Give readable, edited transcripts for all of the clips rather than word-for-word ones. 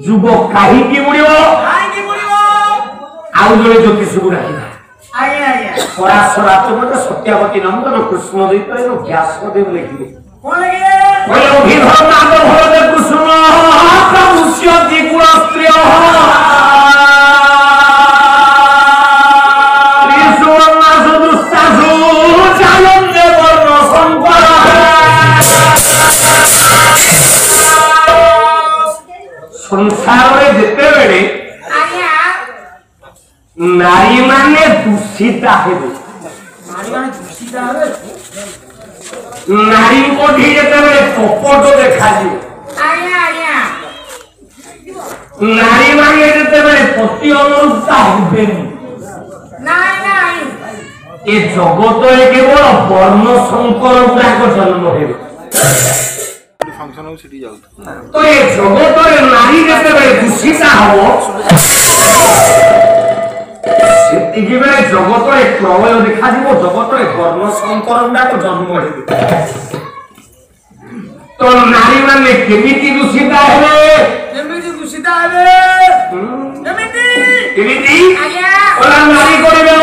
যুবক কাহিকি বুড়িব ଆଉ ଜଣେ ଜ୍ୟୋତିଷକୁ ଡାକିଲା ପରାଶରା ମତେ ସତ୍ୟାବତୀ ନନ୍ଦନ କୃଷ୍ଣ ଦ୍ୱୈପାୟନ ବ୍ୟାସଦେବ ଲେଖିଲେ ଅଭିଧର୍ମାଦ ଭରତେ କୃଷ୍ଣ ପ୍ରମୁଷ୍ୟତି କୁଳସ୍ତ୍ରିୟ ସଂସାରରେ ଯେତେବେଳେ ନାରୀ ମାନେ ଦୂଷିତା ହେବେ ନାରୀଙ୍କଠି ଯେତେବେଳେ କପଟ ଦେଖାଯିବ ନାରୀ ମାନେ ଯେତେବେଳେ ପତି ଅନୁରକ୍ତା ହେବେନି ଏ ଜଗତରେ କେବଳ ବର୍ଣ୍ଣ ଶଙ୍କର ଗୁଡାକ ଜନ୍ମ ହେବେ ତ ଏ ଜଗତରେ ନାରୀ ଯେତେବେଳେ ଦୂଷିତା ହବ ସେତିକି ବେଳେ ଜଗତରେ ପ୍ରଳୟ ଦେଖାଯିବ ଜଗତରେ ବର୍ଣ୍ଣ ଶଙ୍କର ଗୁଡାକ ଜନ୍ମ ହେବେ ତ ନାରୀ ମାନେ କେମିତି ଦୂଷିତା ହେବେ କେମିତି ନାରୀ କରିବେ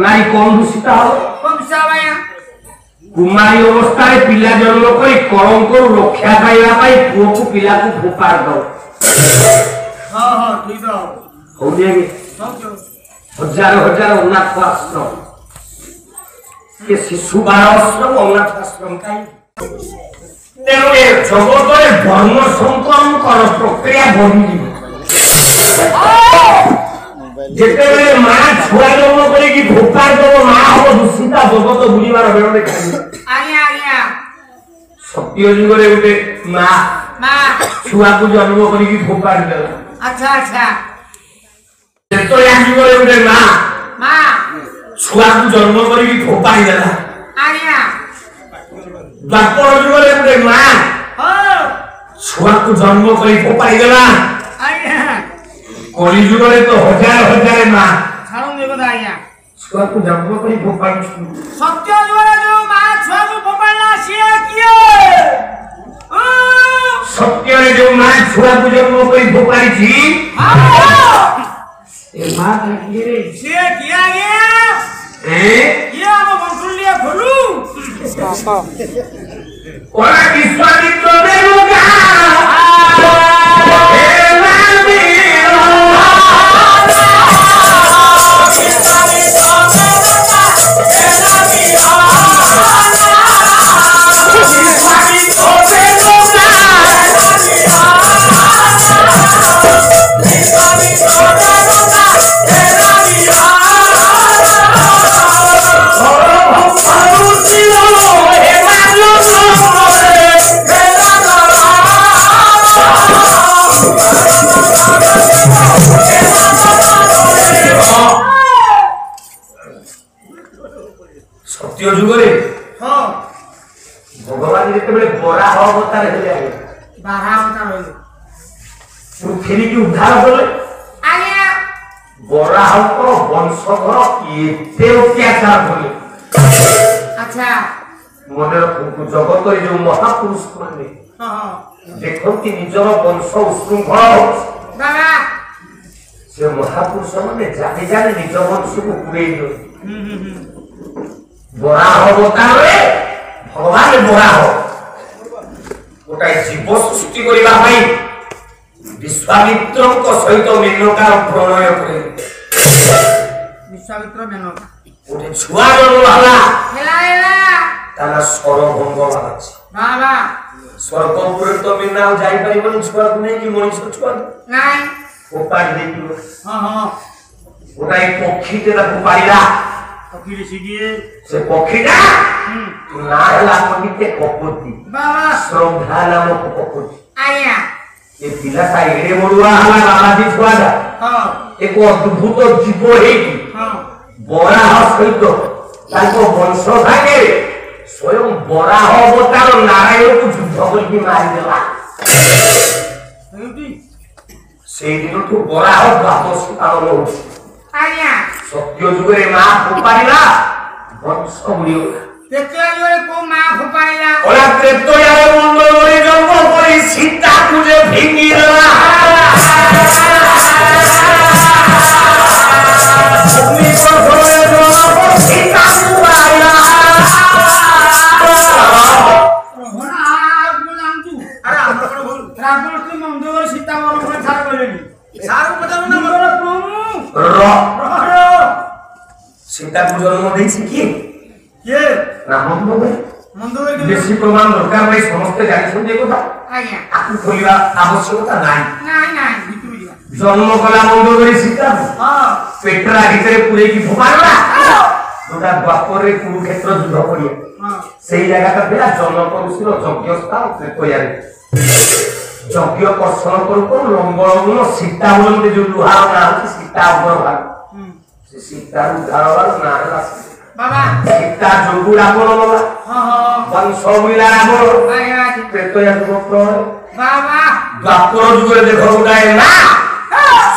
ନାରୀ କଣ ଦୂଷିତା ହବ କୁମାରୀ ଅବସ୍ଥାରେ ପିଲା ଜନ୍ମ କରି କଳଙ୍କରୁ ରକ୍ଷା ପାଇବା ପାଇଁ ପୁଅକୁ ପିଲାକୁ ଫୋପାଡ ଦବ ହଜାର ହଜାର ଅନାଥ ଆଶ୍ରମ ଏ ଶିଶୁ ବାଳ ଆଶ୍ରମ ଅନାଥ ଆଶ୍ରମ ତେଣୁ ଏ ଜଗତରେ ବର୍ଣ୍ଣ ଶଙ୍କରଙ୍କର ପ୍ରକ୍ରିୟା ବଢିଯିବ ଯେତେବେଳେ ମା ଛୁଆ ଜନ୍ମ କରିକି ଫୋପାଡି ଦବ ମା ହବ ଦୂଷିତା ଜଗତ ବୁଲିବାର ବେଳ ଦେଖାଯିବ ସତ୍ୟ ଯୁଗରେ ଗୋଟେ ମା ଛୁଆକୁ ଜନ୍ମ କରିକି ଫୋପାଡି ଦେଲା ଯେତେବେଳେ ଯୁଗରେ ଗୋଟେ ମା ଛୁଆକୁ ଜନ୍ମ କରିକି ଫୋପାଡି ଦେଲା ଦ୍ୱାପର ଯୁଗରେ ଗୋଟେ ମା ଛୁଆକୁ ଜନ୍ମ କରି ଫୋପାଡି ଦେଲା କଳି ଯୁଗରେ ତ ହଜାର ହଜାର ମା ଛୁଆକୁ ଜନ୍ମ କରି ଫୋପାଡୁଛନ୍ତି ସତ୍ୟ ଯୁଗରେ ଯୋଉ ମା ଛୁଆକୁ ଫୋପାଡିଲା ସିଏ କିଏ ସତ୍ୟରେ ଯୋଉ ମା ଛୁଆକୁ ଜନ୍ମ କରି ଫୋପାଡିଛି ଏ ମା କିଏ ସିଏ କିଏ ଆଜ୍ଞା କିଏ ଆମ ବଂଶୁଳିଆ ଖୋଲୁ ଓରା ବିଶ୍ୱାମିତ୍ର ଦେବକା ସତ୍ୟ ଯୁଗରେ ଭଗବାନ ଯେତେବେଳେ ବରାହ ଅବତାର ହେଲେ ପୃଥିବୀକି ଉଦ୍ଧାର କଲେ ବରାହଙ୍କର ବଂଶଧର ଏତେ ଅତ୍ୟାଚାର କଲେ ମନେ ରଖନ୍ତୁ ଜଗତରେ ଯୋଉ ମହାପୁରୁଷ ମାନେ ଦେଖନ୍ତି ନିଜର ବଂଶ ଉଶୃଙ୍ଖଳ ହଉଛି ସେ ମହାପୁରୁଷ ମାନେ ଜାଣି ଜାଣି ନିଜ ବଂଶକୁ ପୁରେଇ ଦିଅନ୍ତି ବରାହ ଅବତାରରେ ଭଗବାନ ବରାହ ଗୋଟାଏ ଜୀବ ସୃଷ୍ଟି କରିବା ପାଇଁ ବିଶ୍ୱାମିତ୍ରଙ୍କ ସହିତ ମେନକାର ପ୍ରଣୟ କଲେ ବିଶ୍ୱାମିତ୍ର ମେନକା ଗୋଟେ ଛୁଆ ଜନ୍ମ ହେଲା ତା ନା ସରଭଙ୍ଗ ବାହାରିଛି ସ୍ୱର୍ଗପୁରରେ ତ ମେନା ଆଉ ଯାଇପାରିବନି ଛୁଆକୁ ନେଇକି ମଣିଷ ଛୁଆକୁ ଫୋପାଡ଼ି ଦେଇଥିବ ଗୋଟାଏ ପକ୍ଷୀଟେ ତାକୁ ପାଳିଲା ସେ ପକ୍ଷୀଟା ନା ହେଲା ପଣ୍ଡିତେ କପୋତି ଶ୍ରଦ୍ଧା ନାମକ କପୋତି ଏ ପିଲାଟା ଏଡେ ବଡୁଆ ହେଲା ବାବାଜୀ ଛୁଆଟା ଏକ ଅଦ୍ଭୁତ ଜୀବ ହେଇକି ବରାହ ସହିତ ତାଙ୍କ ବଂଶ ସାଙ୍ଗେ ସ୍ୱୟଂ ବରାହ ଅବତାର ନାରାୟଣକୁ ଯୁଦ୍ଧ କରିକି ମାରିଦେଲା সেই দিনଠୁ ବରା ଆଉ ଭାତ ଶିକାରଣ ହଉଛି। ଆଜ୍ଞା ସତ୍ୟ ଯୁଗରେ ମା ଫୋପାଡ଼ିଲା ବଂଶ ବୁଡ଼ିଗଲା। କେତେ ଜୋରେ କୋଉ ମା ଫୋପାଇଲା ওরা ত্রেতয়ারে মন্ডলে জন্ম করে সীতা খুঁজে ভেঙিলা সীতা বরণ করে ছাড় করেনি সীতাକୁ জন্ম ଦେଇଛି କିଏ কে ନା ମନ୍ଦ মন্দ করে বেশি প্রমাণ দরকার নাই ସମସ୍ତେ ଜାଣିଛନ୍ତି ଏ କଥା আজ্ঞা ଆକୁ ଖୋଲିବା ଆବଶ୍ୟକତା ନାହିଁ। নাই নাই ভিতরে যা ଜନ୍ମ କଲା ମନ୍ଦ କରି ସୀତା হ্যাঁ ପେଟରା ଭିତରେ ପୁରେଇକି ଫୋପାଡ଼ିଲା ଯୋଉଟା ଦ୍ୱାପରରେ କୁରୁକ୍ଷେତ୍ର ଯୁଦ୍ଧ ପଡ଼ିଆ হ্যাঁ ସେଇ ଜାଗାଟା ଥିଲା ଜନକ ଋଷିର ଯଜ୍ଞ ସ୍ଥାନ ତ୍ରେତୟାରେ ଯଜ୍ଞ କର୍ଷଣ କରୁ କରୁ ଲମ୍ବଳଗୁଣ ସୀତା ବୋଲନ୍ତି ଯୋଉ ଲୁହାର ନାଁ ଅଛି ସୀତା ଅଗ୍ରଭାଗ ସେ ସୀତାରୁ ଉଦ୍ଧାର ନାଁ ହେଲା বাবা ସୀତା ଯୋଗୁ ରାବଣ ଗଲା হ্যাঁ হ্যাঁ ବଂଶ ମିଳିଲା ରାବଣ আজ্ঞা ତ୍ରେତୟା ଯୁଗ ପ୍ରଳୟ বাবা ଦ୍ୱାପର ଯୁଗରେ ଦେଖ ଗୋଟାଏ ମା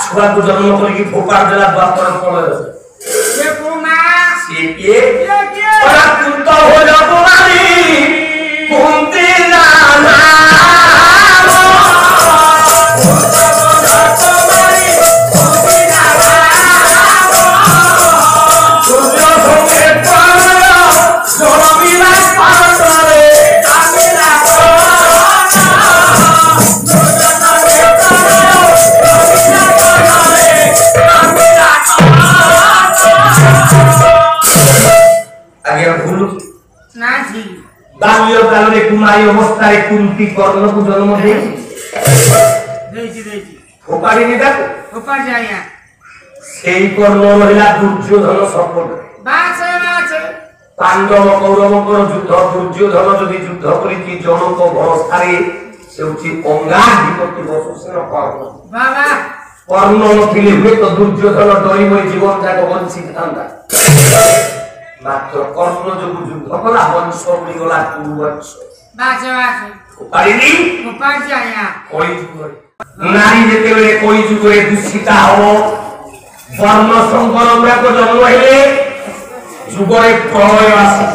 ଛୁଆକୁ ଜନ୍ମ କରିକି ଫୋପାଡ଼ି ଦେଲା ଦ୍ୱାପର ପ୍ରଳୟ কে কোন মা ସିଏ କିଏ কে কে ওরা কুন্ত হল কুমারী কুন্তি রাধা না ঠিক বাল্য কালে কুমারী অবস্থায় কুন্তি কর্ণকে জন্ম দিয়েছে দেইছি দেইছি ফোপাড়িনি তাকে ওপার যাইয়া সেই কর্ণ রহিলা দুর্যোধন সপট বাছে বাছে পাণ্ডব কৌরবଙ୍କର ଯୁଦ୍ଧ ଦୁର୍ଯ୍ୟୋଧନ ଯଦି ଯୁଦ୍ଧ କରିଛି ଜଣଙ୍କ ଭରସାରେ ସେ ହେଉଛି ଅଙ୍ଗାଧିପତି ବସୁସେନ କର୍ଣ୍ଣ বাবা କର୍ଣ୍ଣ ନଥିଲେ ହୁଏତ ଦୁର୍ଯ୍ୟୋଧନ ଡରି ମରି ଜୀବନ ଯାକ ବଞ୍ଚିଥାନ୍ତା ମାତ୍ର କର୍ଣ୍ଣ ଯୋଗୁଁ ଯୁଦ୍ଧ କଲା ବଂଶ ବୁଡ଼ିଗଲା କୁରୁବଂଶ বাছে ବାছে ପାଳିନି ওপার যাইয়া କଳି ଯୁଗରେ ନାରୀ ଯେତେବେଳେ କଳି ଯୁଗରେ ଦୂଷିତା ହବ ବର୍ଣ୍ଣ ସଂକର ଗୁଡାକ ଜନ୍ମ ହେଲେ ଯୁଗରେ ପ୍ରଳୟ ଆସେ